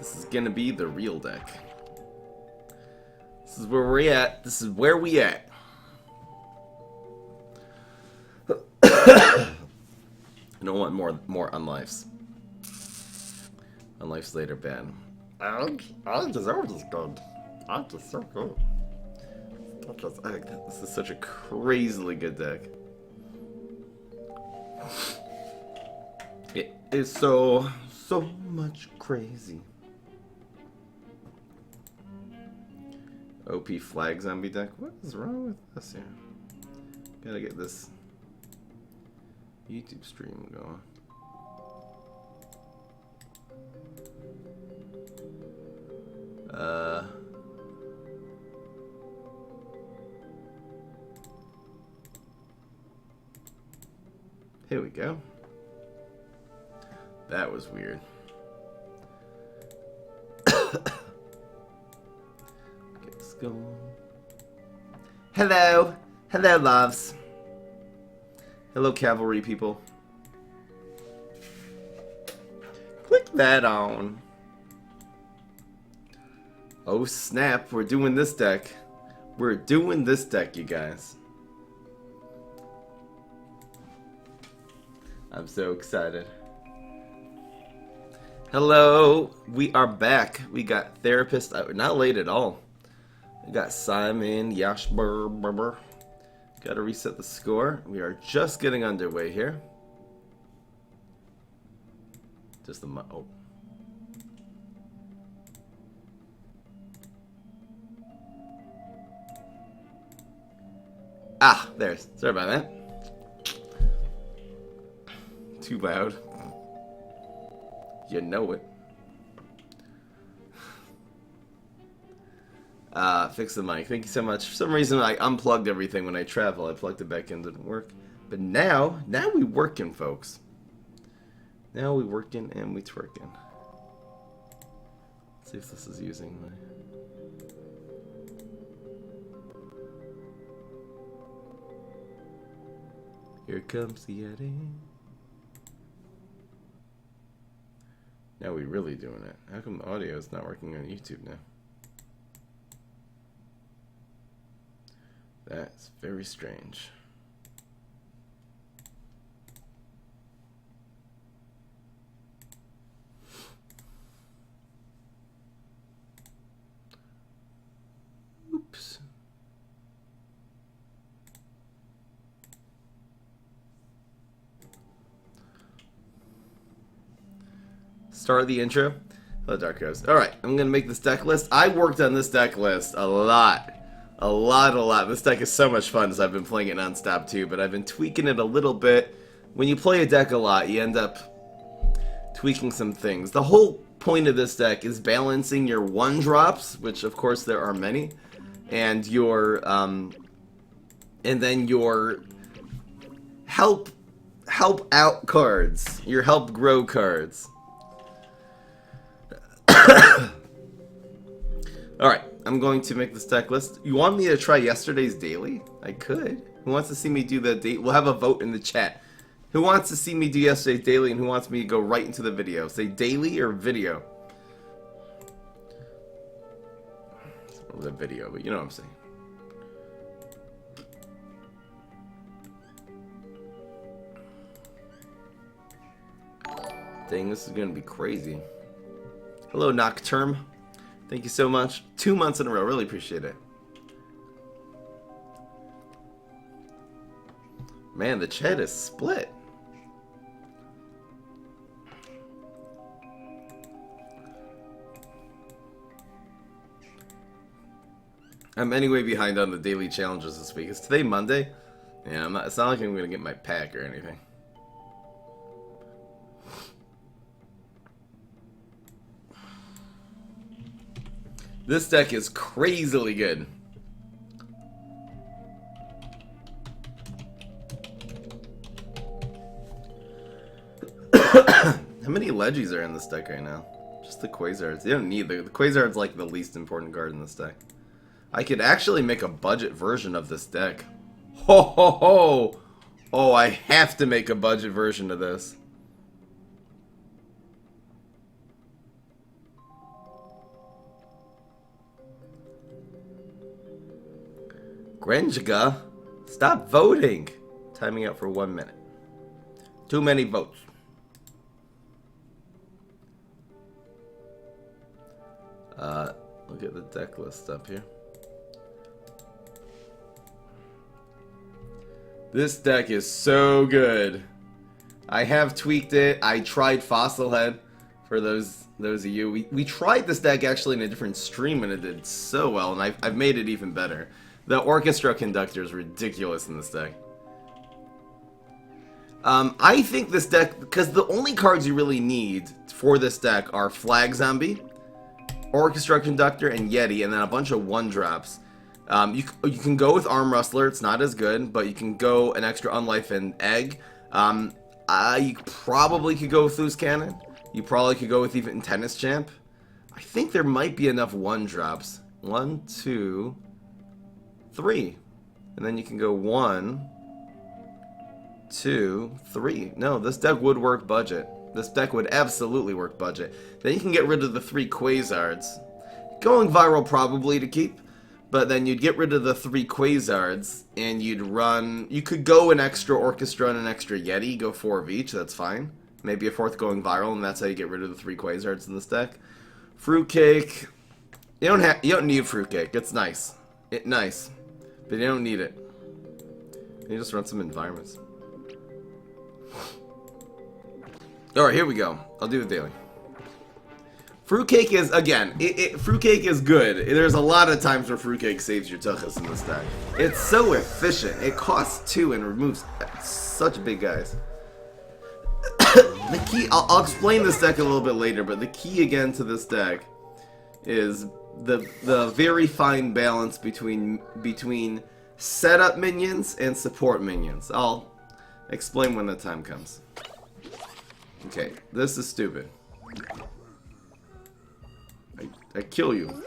This is gonna be the real deck. This is where we're at. This is where we at. I don't want more unlives. Unlives later bad. I deserve this good. I'm just so good. This is such a crazily good deck. It is so much crazy. OP flag zombie deck. What is wrong with us here? Gotta get this YouTube stream going. Here we go. That was weird. Get this going. Hello! Hello, loves. Hello, cavalry people. Click that on. Oh snap, we're doing this deck. We're doing this deck, you guys. I'm so excited. Hello, we are back. We got Therapist, not late at all. We got Simon, Yashburber. Gotta reset the score. We are just getting underway here. Just the, oh. Ah, there's, sorry about that. Too loud. You know it. Fix the mic. Thank you so much. For some reason, I unplugged everything when I travel. I plugged it back in, didn't work. But now we working, folks. Now we working and we twerking. Let's see if this is using my... Here comes the editing. Now we really doing it. How come the audio is not working on YouTube now? That's very strange. Oops. Start the intro. Hello, Dark Rose. Alright, I'm gonna make this deck list. I worked on this deck list a lot. A lot. This deck is so much fun as I've been playing it non-stop too, but I've been tweaking it a little bit. When you play a deck a lot, you end up tweaking some things. The whole point of this deck is balancing your one drops, which of course there are many, and your and then your help out cards, your help grow cards. Alright, I'm going to make this deck list. You want me to try yesterday's daily? I could. Who wants to see me do the date? We'll have a vote in the chat. Who wants to see me do yesterday's daily and who wants me to go right into the video? Say daily or video? The video, but you know what I'm saying. Dang, this is going to be crazy. Hello, Nocturne. Thank you so much. 2 months in a row. Really appreciate it. Man, the chat is split. I'm anyway behind on the daily challenges this week. Is today Monday? Yeah, it's not like I'm going to get my pack or anything. This deck is crazily good. How many Legis are in this deck right now? Just the Quasards. You don't need the Quasard's like the least important card in this deck. I could actually make a budget version of this deck. Ho ho ho! Oh, I have to make a budget version of this. Grenjiga, stop voting. Timing out for 1 minute. Too many votes. Look at the deck list up here. This deck is so good. I have tweaked it. I tried Fossilhead for those of you. We tried this deck actually in a different stream and it did so well, and I've made it even better. The Orchestra Conductor is ridiculous in this deck. I think this deck, because the only cards you really need for this deck are Flag Zombie, Orchestra Conductor, and Yeti, and then a bunch of 1-drops. You can go with Arm Rustler, it's not as good, but you can go an extra Unlife and Egg. You probably could go with Loose Cannon. You probably could go with even Tennis Champ. I think there might be enough 1-drops. 1, 2, 3. And then you can go 1, 2, 3. No, this deck would work budget. This deck would absolutely work budget. Then you can get rid of the 3 Quasards. Going viral probably to keep, but then you'd get rid of the 3 Quasards, and you'd run... You could go an extra Orchestra and an extra Yeti, go 4 of each, that's fine. Maybe a 4th going viral, and that's how you get rid of the 3 Quasards in this deck. Fruitcake... You don't need Fruitcake, it's nice. Nice. But you don't need it. You just run some environments. Alright, here we go. I'll do the daily. Fruitcake is, again, Fruitcake is good. There's a lot of times where Fruitcake saves your tuchus in this deck. It's so efficient. It costs 2 and removes such big guys. The key, I'll explain this deck a little bit later, but the key again to this deck is the very fine balance between setup minions and support minions. I'll explain when the time comes. Okay, this is stupid. I kill you.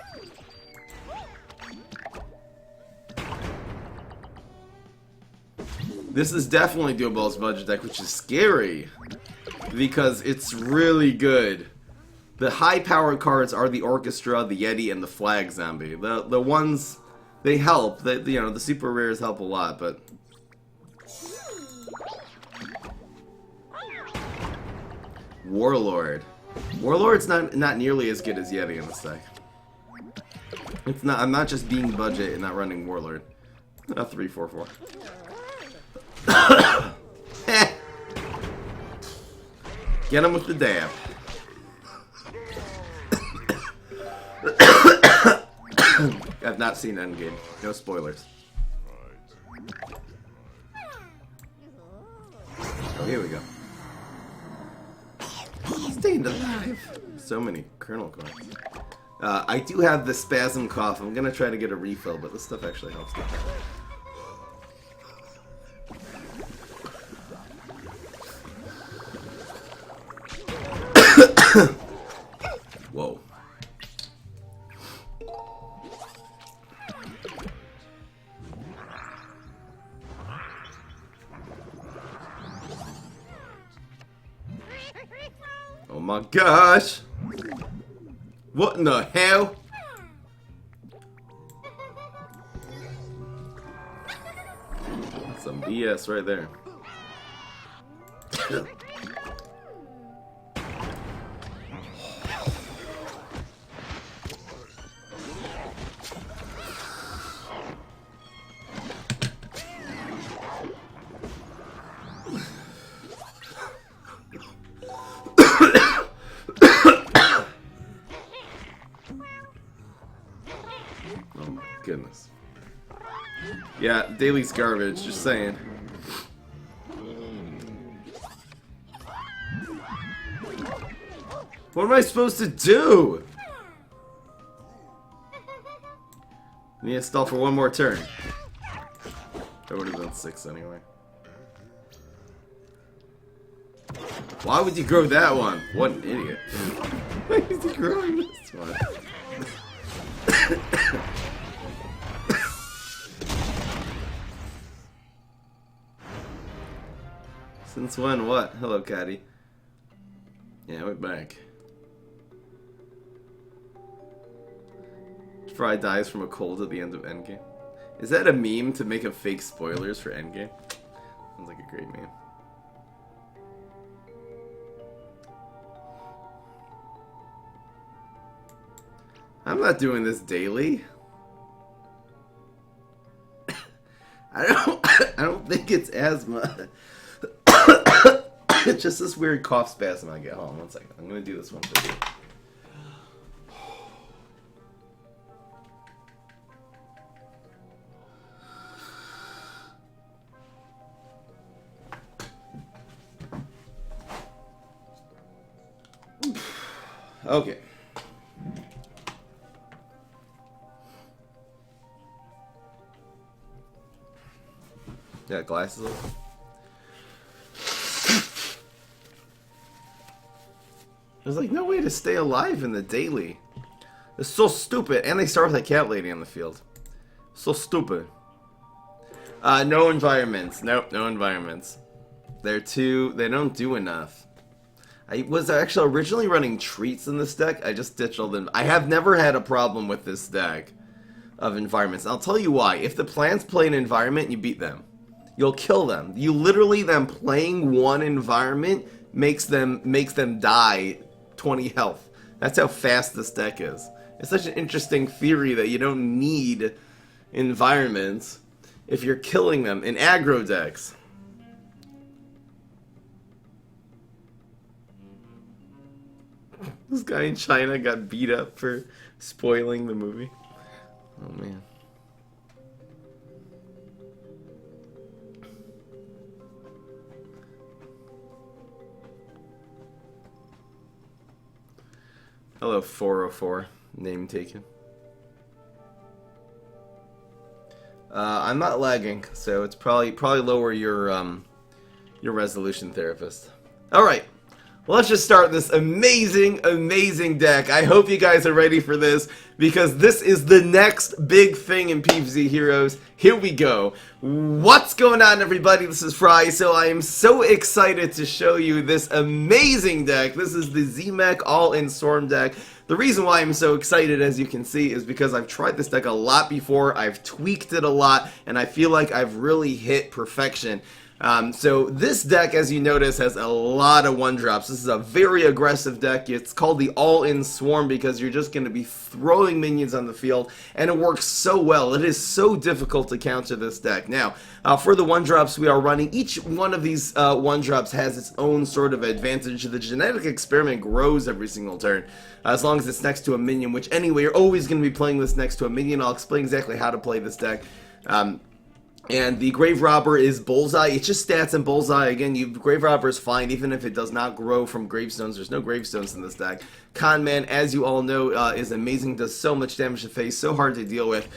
This is definitely doable as budget deck, which is scary because it's really good. The high-powered cards are the Orchestra, the Yeti, and the Flag Zombie. The ones they help. The super rares help a lot, but. Warlord. Warlord's not nearly as good as Yeti in this deck. It's not. I'm not just being budget and not running Warlord. 3/4/4. Get him with the dab. I've not seen Endgame. No spoilers. Oh, here we go. Staying alive. So many Colonel cards. I do have the Spasm Cough. I'm gonna try to get a refill, but this stuff actually helps me. Whoa. Oh my gosh! What in the hell? Some BS right there. Oh my goodness. Yeah, daily's garbage, just saying. What am I supposed to do? I need to stall for one more turn. That would have been 6 anyway. Why would you grow that one? What an idiot. Why is he growing this one? Since when? What? Hello, Caddy. Yeah, we're back. Fry dies from a cold at the end of Endgame. Is that a meme to make a fake spoilers for Endgame? Sounds like a great meme. I'm not doing this daily. I don't think it's asthma. It's just this weird cough spasm I get. Hold on 1 second. I'm gonna do this one for you. Okay. Yeah, glasses on. There's like no way to stay alive in the daily. It's so stupid. And they start with a cat lady on the field. So stupid. No environments. Nope, no environments. They don't do enough. I was actually originally running treats in this deck. I just ditched all them. I have never had a problem with this deck of environments. I'll tell you why. If the plants play an environment, you beat them. You'll kill them. You literally, them playing one environment makes them die 20 health. That's how fast this deck is. It's such an interesting theory that you don't need environments if you're killing them in aggro decks. This guy in China got beat up for spoiling the movie. Oh man. Hello, 404. Name taken. I'm not lagging, so it's probably lower your resolution, therapist. All right. Well, let's just start this amazing deck. I hope you guys are ready for this, because this is the next big thing in PvZ Heroes. Here we go. What's going on, everybody? This is Fry. So I am so excited to show you this amazing deck. This is the Z-Mech All-In Storm deck. The reason why I'm so excited, as you can see, is because I've tried this deck a lot before, I've tweaked it a lot, and I feel like I've really hit perfection. So this deck, as you notice, has a lot of 1-drops. This is a very aggressive deck. It's called the All-In Swarm because you're just going to be throwing minions on the field, and it works so well. It is so difficult to counter this deck. Now, for the 1-drops we are running, each one of these 1-drops has its own sort of advantage. The genetic experiment grows every single turn, as long as it's next to a minion, which anyway, you're always going to be playing this next to a minion. I'll explain exactly how to play this deck. And the Grave Robber is Bullseye. It's just stats and Bullseye. Again, Grave Robber is fine, even if it does not grow from gravestones. There's no gravestones in this deck. Conman, as you all know, is amazing. Does so much damage to face, so hard to deal with.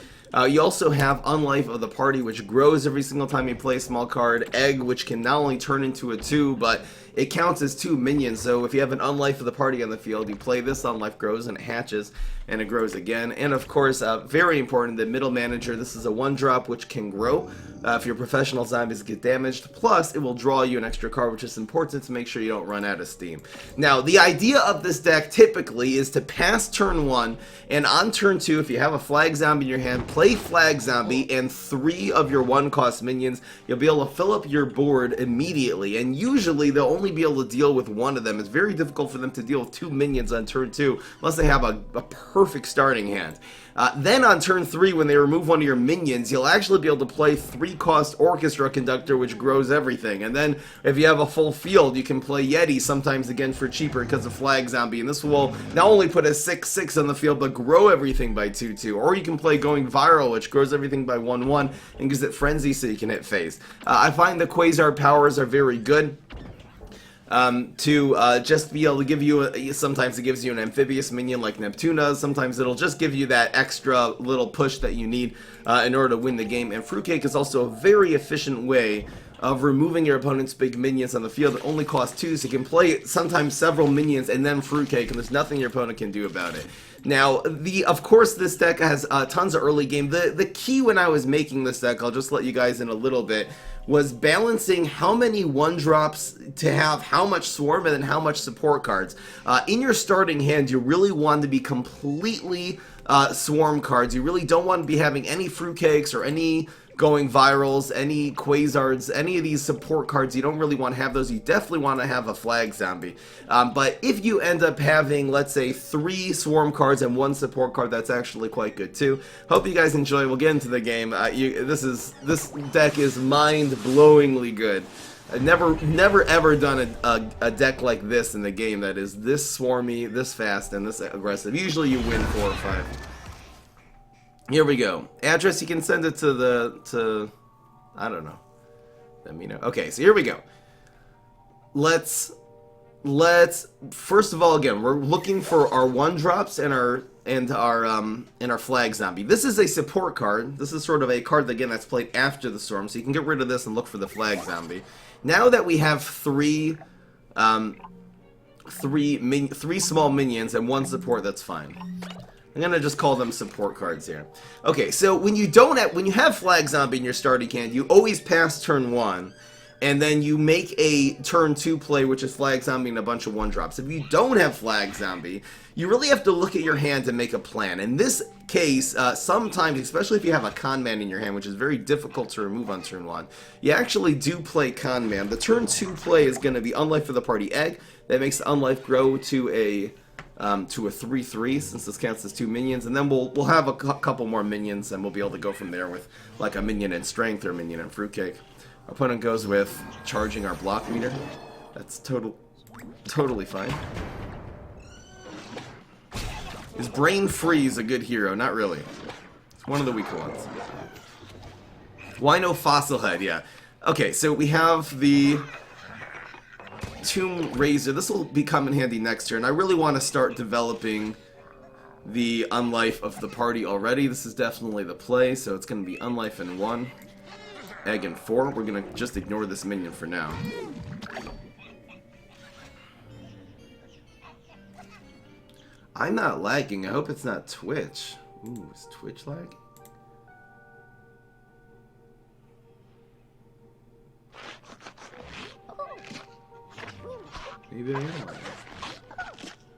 You also have Unlife of the Party, which grows every single time you play a small card. Egg, which can not only turn into a 2, but it counts as 2 minions. So if you have an Unlife of the Party on the field, you play this, Unlife grows and it hatches, and it grows again. And of course, very important, the Middle Manager. This is a 1-drop which can grow if your professional zombies get damaged. Plus, it will draw you an extra card, which is important to make sure you don't run out of steam. Now, the idea of this deck typically is to pass turn 1, and on turn 2, if you have a Flag Zombie in your hand, play Flag Zombie and 3 of your 1-cost minions. You'll be able to fill up your board immediately, and usually they'll only be able to deal with 1 of them. It's very difficult for them to deal with 2 minions on turn 2, unless they have a perfect starting hand. Then on turn 3, when they remove 1 of your minions, you'll actually be able to play 3-cost Orchestra Conductor, which grows everything. And then if you have a full field, you can play Yeti, sometimes again for cheaper because of Flag Zombie. And this will not only put a 6/6 on the field, but grow everything by 2/2. Or you can play Going Viral, which grows everything by 1/1 and gives it Frenzy so you can hit face. I find the Quasar powers are very good. To just be able to give you, sometimes it gives you an amphibious minion like Neptuna, sometimes it'll just give you that extra little push that you need in order to win the game. And Fruitcake is also a very efficient way of removing your opponent's big minions on the field. It only costs 2, so you can play sometimes several minions and then Fruitcake, and there's nothing your opponent can do about it. Now, of course, this deck has tons of early game. The key when I was making this deck, I'll just let you guys in a little bit, was balancing how many 1-drops to have, how much Swarm, and then how much support cards. In your starting hand, you really want to be completely swarm cards. You really don't want to be having any fruitcakes or any going virals, any quasars, any of these support cards. You don't really want to have those. You definitely want to have a flag zombie. But if you end up having, let's say, 3 swarm cards and 1 support card, that's actually quite good too. Hope you guys enjoy. We'll get into the game. This deck is mind-blowingly good. I've never ever done a deck like this in the game that is this swarmy, this fast, and this aggressive. Usually you win 4 or 5. Here we go. Address, you can send it to I don't know. Let me know. Okay, so here we go. Let's first of all, again, we're looking for our 1-drops and our flag zombie. This is a support card. This is sort of a card, again, that's played after the storm, so you can get rid of this and look for the flag zombie. Now that we have 3 small minions and 1 support, that's fine. I'm gonna just call them support cards here. Okay, so when you have flag zombie in your starting hand, you always pass turn 1, and then you make a turn 2 play, which is flag zombie and a bunch of 1-drops. If you don't have flag zombie, you really have to look at your hand and make a plan. In this case, sometimes, especially if you have a con man in your hand, which is very difficult to remove on turn 1, you actually do play con man. The turn 2 play is going to be Unlife for the Party Egg. That makes the Unlife grow to a 3/3, since this counts as 2 minions, and then we'll have a couple more minions, and we'll be able to go from there with like a minion in strength or a minion in fruitcake. Our opponent goes with charging our block meter. That's totally fine. Is Brain Freeze a good hero? Not really. It's one of the weaker ones. Why no Fossil Head? Yeah. Okay, so we have the Tomb Razor. This will come in handy next turn. I really want to start developing the Unlife of the party already. This is definitely the play, so it's going to be Unlife in 1, Egg in 4. We're going to just ignore this minion for now. I'm not lagging. I hope it's not Twitch. Ooh, is Twitch lag? Maybe I am.